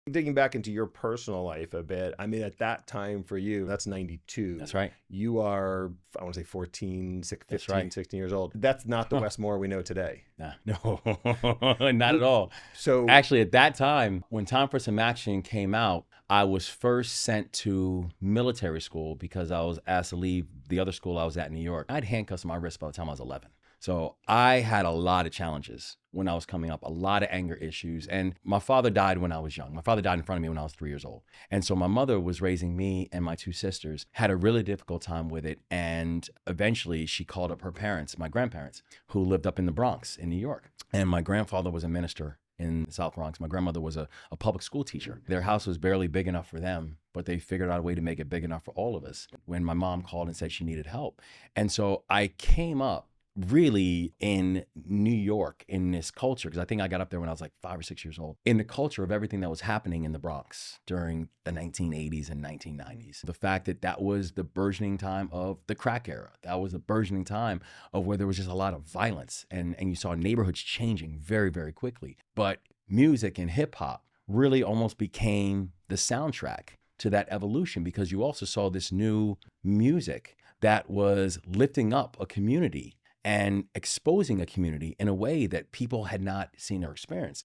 Digging back into your personal life a bit, I mean, at that time for you, that's 92. That's right. You are, I want to say 14, That's 15, right. 16 years old. That's not the Westmore we know today. Nah, no, not at all. So, Actually, at that time, when Time for Some Action came out, I was first sent to military school because I was asked to leave the other school I was at in New York. I had handcuffs on my wrist by the time I was 11. So I had a lot of challenges when I was coming up, a lot of anger issues. And my father died when I was young. My father died in front of me when I was 3 years old. And so my mother was raising me and my two sisters, had a really difficult time with it. And eventually she called up her parents, my grandparents, who lived up in the Bronx in New York. And my grandfather was a minister in the South Bronx. My grandmother was a public school teacher. Their house was barely big enough for them, but they figured out a way to make it big enough for all of us when my mom called and said she needed help. And so I came up really in New York in this culture, because I think I got up there when I was like 5 or 6 years old, in the culture of everything that was happening in the Bronx during the 1980s and 1990s. The fact that that was the burgeoning time of the crack era. That was the burgeoning time of where there was just a lot of violence, and you saw neighborhoods changing very, very quickly. But music and hip hop really almost became the soundtrack to that evolution, because you also saw this new music that was lifting up a community and exposing a community in a way that people had not seen or experienced.